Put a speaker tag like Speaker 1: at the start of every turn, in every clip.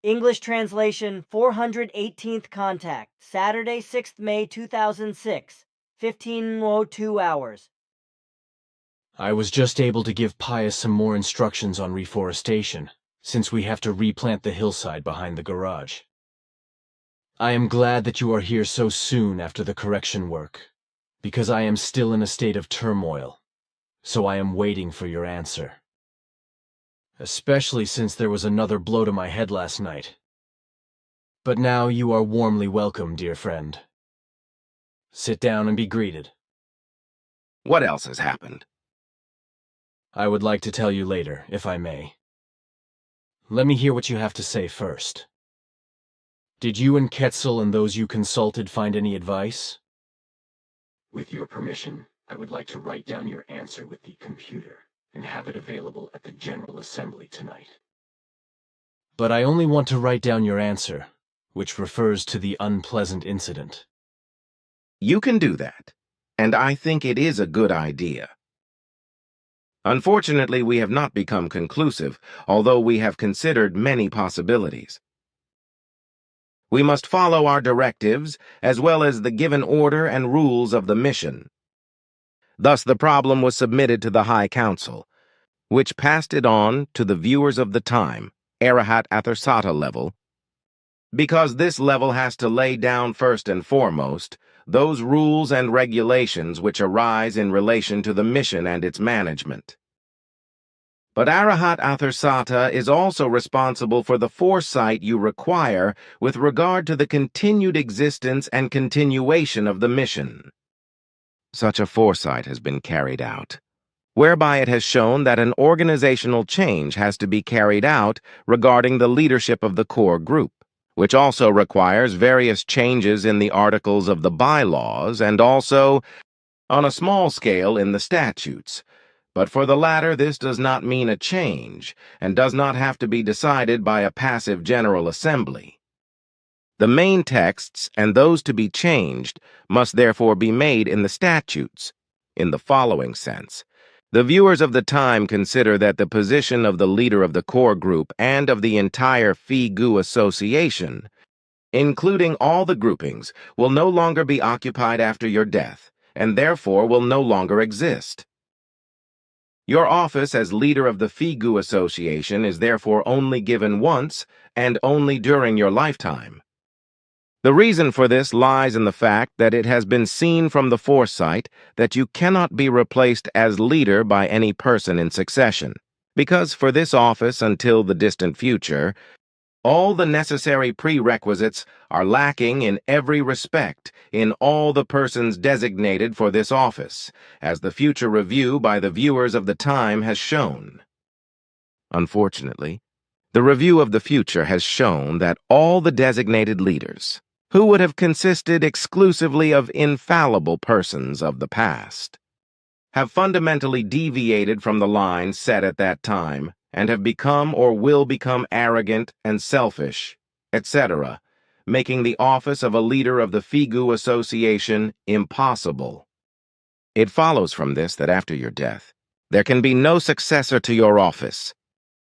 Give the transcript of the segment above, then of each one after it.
Speaker 1: English translation 418th contact, Saturday, 6th May 2006, 15:02 hours.
Speaker 2: I was just able to give Pius some more instructions on reforestation, since we have to replant the hillside behind the garage. I am glad that you are here so soon after the correction work, because I am still in a state of turmoil, so I am waiting for your answer. Especially since there was another blow to my head last night. But now you are warmly welcome, dear friend. Sit down and be greeted.
Speaker 3: What else has happened?
Speaker 2: I would like to tell you later, if I may. Let me hear what you have to say first. Did you and Ketzel and those you consulted find any advice?
Speaker 4: With your permission, I would like to write down your answer with the computer and have it available at the General Assembly tonight.
Speaker 2: But I only want to write down your answer, which refers to the unpleasant incident.
Speaker 3: You can do that, and I think it is a good idea. Unfortunately, we have not become conclusive, although we have considered many possibilities. We must follow our directives, as well as the given order and rules of the mission. Thus, the problem was submitted to the High Council, which passed it on to the viewers of the time, Arahat Athersata level, because this level has to lay down first and foremost those rules and regulations which arise in relation to the mission and its management. But Arahat Athersata is also responsible for the foresight you require with regard to the continued existence and continuation of the mission. Such a foresight has been carried out, whereby it has shown that an organizational change has to be carried out regarding the leadership of the core group, which also requires various changes in the articles of the bylaws and also, on a small scale, in the statutes. But for the latter, this does not mean a change and does not have to be decided by a passive General Assembly. The main texts and those to be changed must therefore be made in the statutes, in the following sense. The viewers of the time consider that the position of the leader of the core group and of the entire FIGU association, including all the groupings, will no longer be occupied after your death, and therefore will no longer exist. Your office as leader of the FIGU association is therefore only given once and only during your lifetime. The reason for this lies in the fact that it has been seen from the foresight that you cannot be replaced as leader by any person in succession, because for this office until the distant future, all the necessary prerequisites are lacking in every respect in all the persons designated for this office, as the future review by the viewers of the time has shown. Unfortunately, the review of the future has shown that all the designated leaders, who would have consisted exclusively of infallible persons of the past, have fundamentally deviated from the line set at that time and have become or will become arrogant and selfish, etc., making the office of a leader of the FIGU association impossible. It follows from this that after your death, there can be no successor to your office,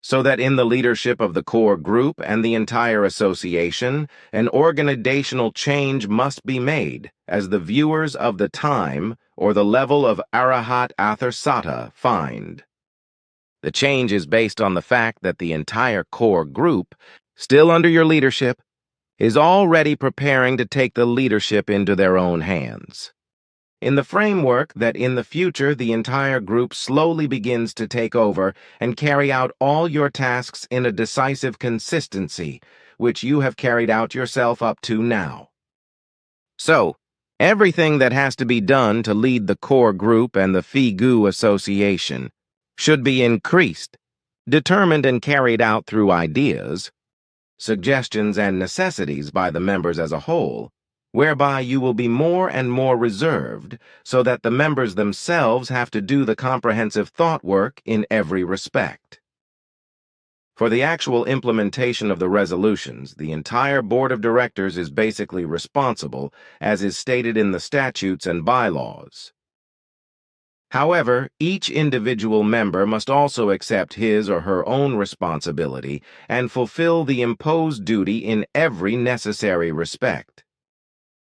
Speaker 3: so that in the leadership of the core group and the entire association, an organizational change must be made, as the viewers of the time or the level of Arahat Athersata find. The change is based on the fact that the entire core group, still under your leadership, is already preparing to take the leadership into their own hands. In the framework that in the future the entire group slowly begins to take over and carry out all your tasks in a decisive consistency, which you have carried out yourself up to now. So, everything that has to be done to lead the core group and the FIGU association should be increased, determined and carried out through ideas, suggestions and necessities by the members as a whole, whereby you will be more and more reserved so that the members themselves have to do the comprehensive thought work in every respect. For the actual implementation of the resolutions, the entire board of directors is basically responsible, as is stated in the statutes and bylaws. However, each individual member must also accept his or her own responsibility and fulfill the imposed duty in every necessary respect.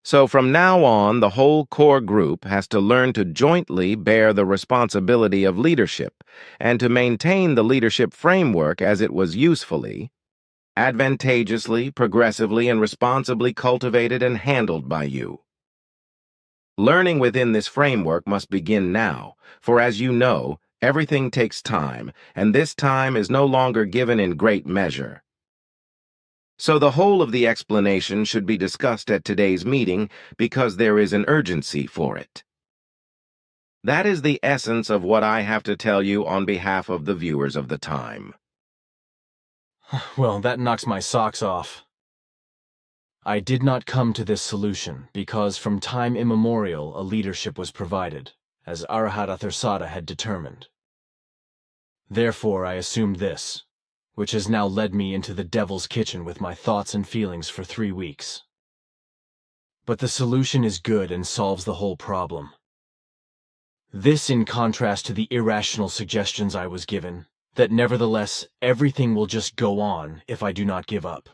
Speaker 3: So from now on, the whole core group has to learn to jointly bear the responsibility of leadership and to maintain the leadership framework as it was usefully, advantageously, progressively, and responsibly cultivated and handled by you. Learning within this framework must begin now, for as you know, everything takes time, and this time is no longer given in great measure. So the whole of the explanation should be discussed at today's meeting because there is an urgency for it. That is the essence of what I have to tell you on behalf of the viewers of the time.
Speaker 2: Well, that knocks my socks off. I did not come to this solution because from time immemorial a leadership was provided, as Arahata Thursada had determined. Therefore I assumed this, which has now led me into the devil's kitchen with my thoughts and feelings for 3 weeks. But the solution is good and solves the whole problem. This in contrast to the irrational suggestions I was given, that nevertheless everything will just go on if I do not give up.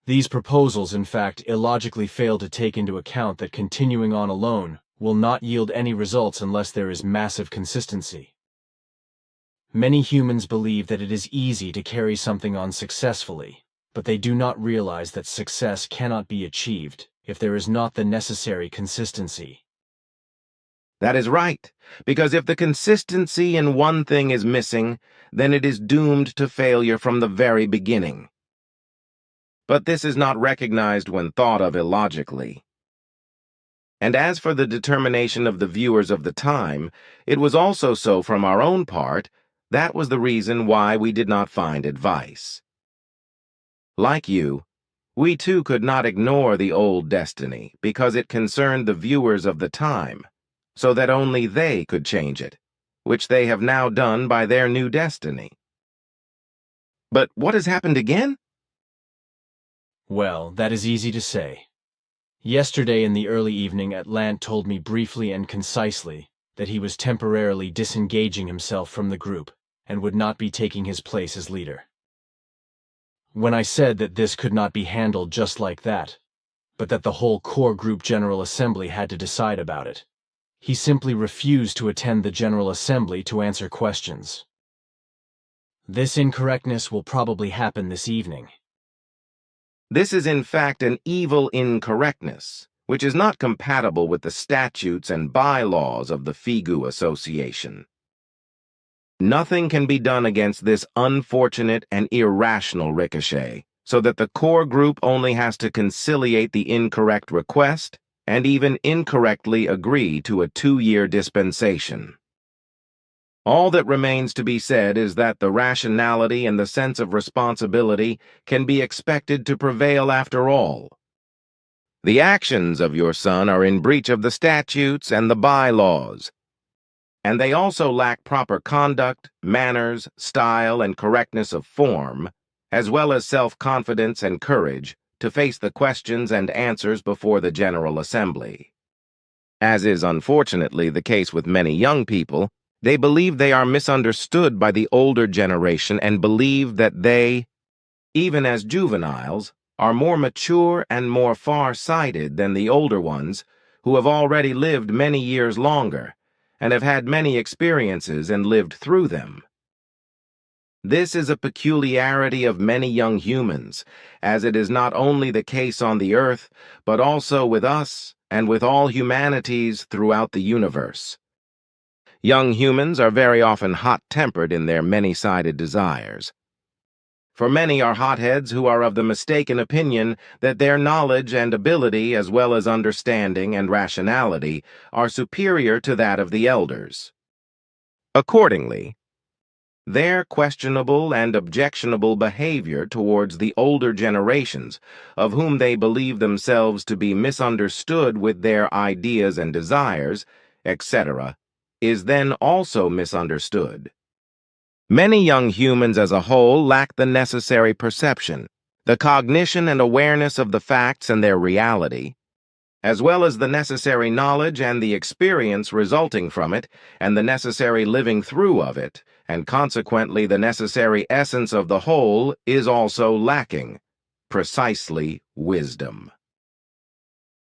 Speaker 2: These proposals, in fact, illogically fail to take into account that continuing on alone will not yield any results unless there is massive consistency. Many humans believe that it is easy to carry something on successfully, but they do not realize that success cannot be achieved if there is not the necessary consistency.
Speaker 3: That is right, because if the consistency in one thing is missing, then it is doomed to failure from the very beginning. But this is not recognized when thought of illogically. And as for the determination of the viewers of the time, it was also so from our own part. That was the reason why we did not find advice. Like you, we too could not ignore the old destiny because it concerned the viewers of the time, so that only they could change it, which they have now done by their new destiny. But what has happened again?
Speaker 2: Well, that is easy to say. Yesterday in the early evening, Atlant told me briefly and concisely that he was temporarily disengaging himself from the group and would not be taking his place as leader. When I said that this could not be handled just like that, but that the whole core group General Assembly had to decide about it, he simply refused to attend the General Assembly to answer questions. This incorrectness will probably happen this evening.
Speaker 3: This is in fact an evil incorrectness, which is not compatible with the statutes and bylaws of the Figu Association. Nothing can be done against this unfortunate and irrational ricochet, so that the core group only has to conciliate the incorrect request and even incorrectly agree to a 2-year dispensation. All that remains to be said is that the rationality and the sense of responsibility can be expected to prevail after all. The actions of your son are in breach of the statutes and the bylaws, and they also lack proper conduct, manners, style, and correctness of form, as well as self-confidence and courage to face the questions and answers before the General Assembly. As is unfortunately the case with many young people, they believe they are misunderstood by the older generation and believe that they, even as juveniles, are more mature and more far-sighted than the older ones who have already lived many years longer and have had many experiences and lived through them. This is a peculiarity of many young humans, as it is not only the case on the earth, but also with us and with all humanities throughout the universe. Young humans are very often hot-tempered in their many-sided desires. For many are hotheads who are of the mistaken opinion that their knowledge and ability, as well as understanding and rationality, are superior to that of the elders. Accordingly, their questionable and objectionable behavior towards the older generations, of whom they believe themselves to be misunderstood with their ideas and desires, etc., is then also misunderstood. Many young humans as a whole lack the necessary perception, the cognition and awareness of the facts and their reality, as well as the necessary knowledge and the experience resulting from it, and the necessary living through of it, and consequently the necessary essence of the whole, is also lacking, precisely wisdom.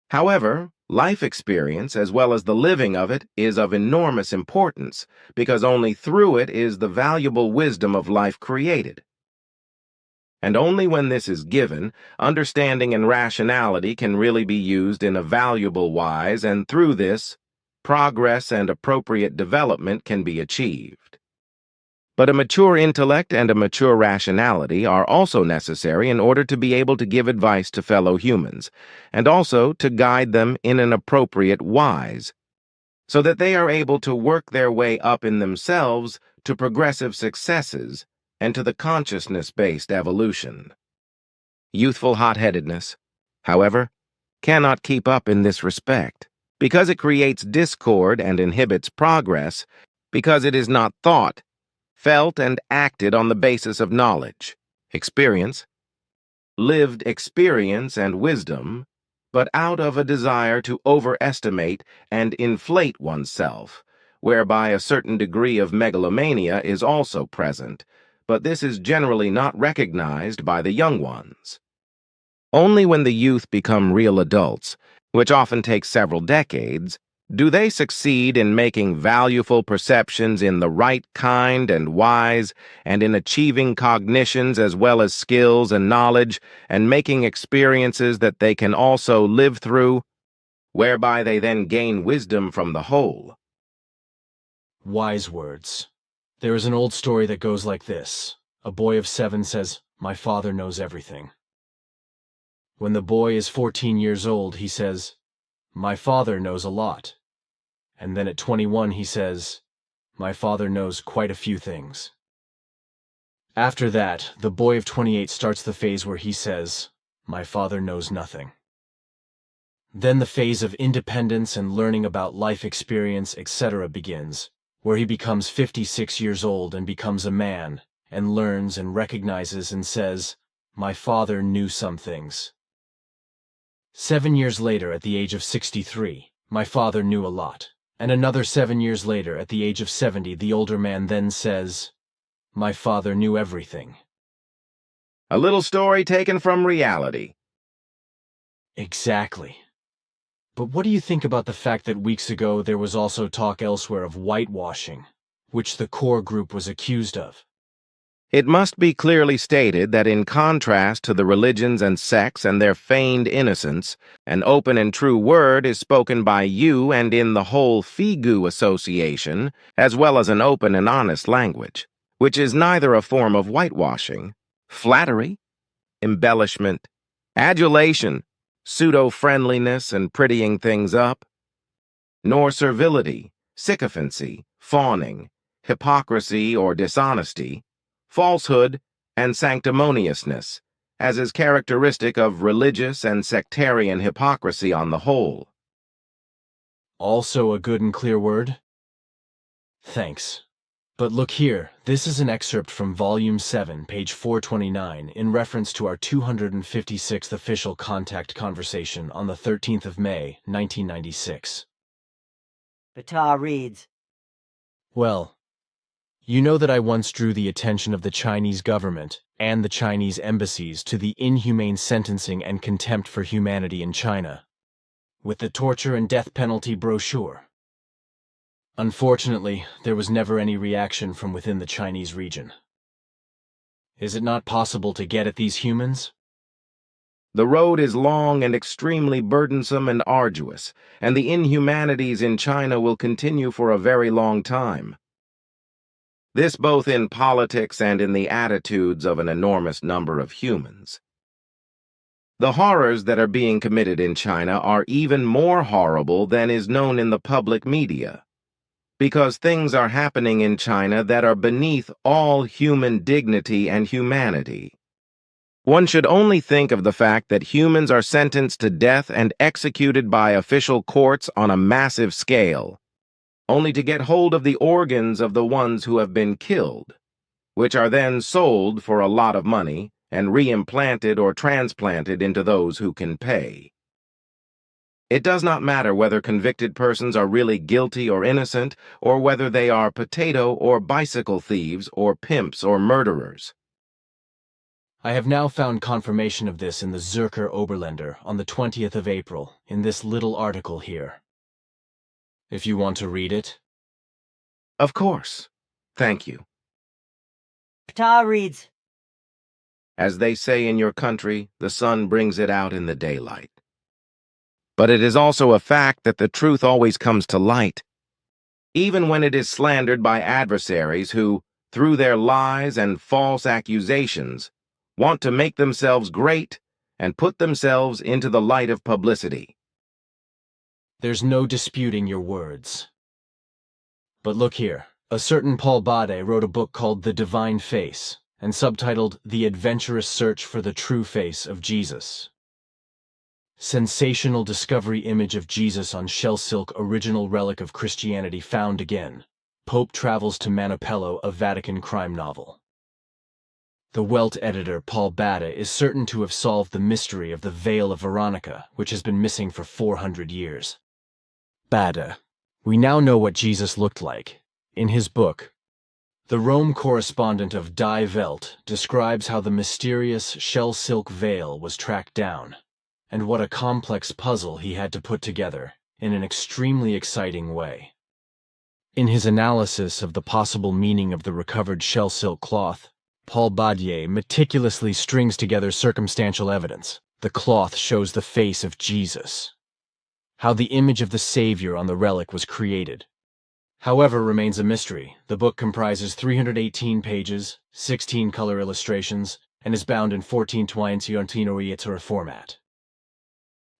Speaker 3: However, life experience, as well as the living of it, is of enormous importance, because only through it is the valuable wisdom of life created. And only when this is given, understanding and rationality can really be used in a valuable wise, and through this, progress and appropriate development can be achieved. But a mature intellect and a mature rationality are also necessary in order to be able to give advice to fellow humans, and also to guide them in an appropriate wise, so that they are able to work their way up in themselves to progressive successes and to the consciousness-based evolution. Youthful hot-headedness, however, cannot keep up in this respect, because it creates discord and inhibits progress, because it is not thought, felt and acted on the basis of knowledge, experience, lived experience and wisdom, but out of a desire to overestimate and inflate oneself, whereby a certain degree of megalomania is also present, but this is generally not recognized by the young ones. Only when the youth become real adults, which often takes several decades, do they succeed in making valuable perceptions in the right kind and wise, and in achieving cognitions as well as skills and knowledge, and making experiences that they can also live through, whereby they then gain wisdom from the whole.
Speaker 2: Wise words. There is an old story that goes like this. A boy of 7 says, "My father knows everything." When the boy is 14 years old, he says, "My father knows a lot." And then at 21 he says, "My father knows quite a few things." After that, the boy of 28 starts the phase where he says, "My father knows nothing." Then the phase of independence and learning about life experience, etc. begins, where he becomes 56 years old and becomes a man, and learns and recognizes and says, "My father knew some things." 7 years later, at the age of 63, my father knew a lot. And another 7 years later, at the age of 70, the older man then says, "My father knew everything."
Speaker 3: A little story taken from reality.
Speaker 2: Exactly. But what do you think about the fact that weeks ago there was also talk elsewhere of whitewashing, which the core group was accused of?
Speaker 3: It must be clearly stated that in contrast to the religions and sects and their feigned innocence, an open and true word is spoken by you and in the whole Figu Association, as well as an open and honest language, which is neither a form of whitewashing, flattery, embellishment, adulation, pseudo-friendliness and prettying things up, nor servility, sycophancy, fawning, hypocrisy or dishonesty, falsehood, and sanctimoniousness, as is characteristic of religious and sectarian hypocrisy on the whole.
Speaker 2: Also a good and clear word? Thanks. But look here, this is an excerpt from Volume 7, page 429, in reference to our 256th official contact conversation on the 13th of May, 1996.
Speaker 1: Ptah reads,
Speaker 2: Well, you know that I once drew the attention of the Chinese government and the Chinese embassies to the inhumane sentencing and contempt for humanity in China, with the torture and death penalty brochure. Unfortunately, there was never any reaction from within the Chinese region. Is it not possible to get at these humans?
Speaker 3: The road is long and extremely burdensome and arduous, and the inhumanities in China will continue for a very long time. This both in politics and in the attitudes of an enormous number of humans. The horrors that are being committed in China are even more horrible than is known in the public media, because things are happening in China that are beneath all human dignity and humanity. One should only think of the fact that humans are sentenced to death and executed by official courts on a massive scale, only to get hold of the organs of the ones who have been killed, which are then sold for a lot of money and reimplanted or transplanted into those who can pay. It does not matter whether convicted persons are really guilty or innocent, or whether they are potato or bicycle thieves, or pimps or murderers.
Speaker 2: I have now found confirmation of this in the Zürcher Oberländer on the 20th of April, in this little article here. If you want to read it.
Speaker 3: Of course. Thank you.
Speaker 1: Ptah reads,
Speaker 3: As they say in your country, the sun brings it out in the daylight. But it is also a fact that the truth always comes to light, even when it is slandered by adversaries who, through their lies and false accusations, want to make themselves great and put themselves into the light of publicity.
Speaker 2: There's no disputing your words. But look here, a certain Paul Bade wrote a book called The Divine Face, and subtitled The Adventurous Search for the True Face of Jesus. Sensational discovery image of Jesus on shell silk original relic of Christianity found again. Pope travels to Manipello, a Vatican crime novel. The Welt editor, Paul Bade, is certain to have solved the mystery of the Veil of Veronica, which has been missing for 400 years. Bade. We now know what Jesus looked like. In his book, the Rome correspondent of Die Welt describes how the mysterious shell silk veil was tracked down, and what a complex puzzle he had to put together in an extremely exciting way. In his analysis of the possible meaning of the recovered shell silk cloth, Paul Bade meticulously strings together circumstantial evidence. The cloth shows the face of Jesus. How the image of the Savior on the relic was created, however, remains a mystery. The book comprises 318 pages, 16 color illustrations, and is bound in 1422 format.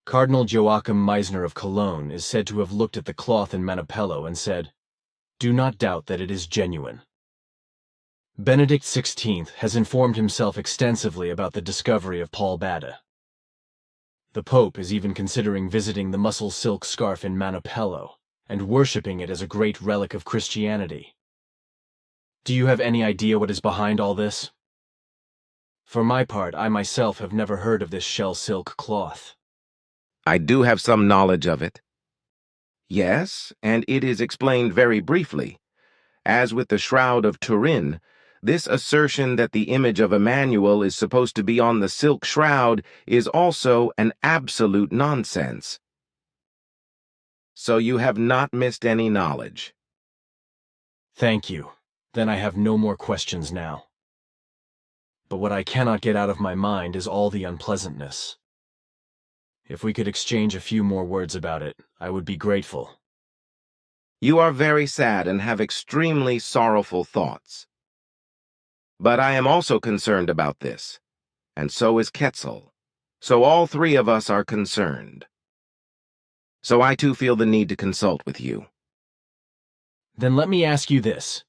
Speaker 2: Cardinal Joachim Meisner of Cologne is said to have looked at the cloth in Manipello and said, "Do not doubt that it is genuine." Benedict XVI has informed himself extensively about the discovery of Paul Bade. The Pope is even considering visiting the mussel silk scarf in Manipello and worshipping it as a great relic of Christianity. Do you have any idea what is behind all this? For my part, I myself have never heard of this shell silk cloth.
Speaker 3: I do have some knowledge of it. Yes, and it is explained very briefly. As with the Shroud of Turin, this assertion that the image of Emmanuel is supposed to be on the silk shroud is also an absolute nonsense. So you have not missed any knowledge.
Speaker 2: Thank you. Then I have no more questions now. But what I cannot get out of my mind is all the unpleasantness. If we could exchange a few more words about it, I would be grateful.
Speaker 3: You are very sad and have extremely sorrowful thoughts. But I am also concerned about this, and so is Quetzal. So all three of us are concerned. So I too feel the need to consult with you.
Speaker 2: Then let me ask you this.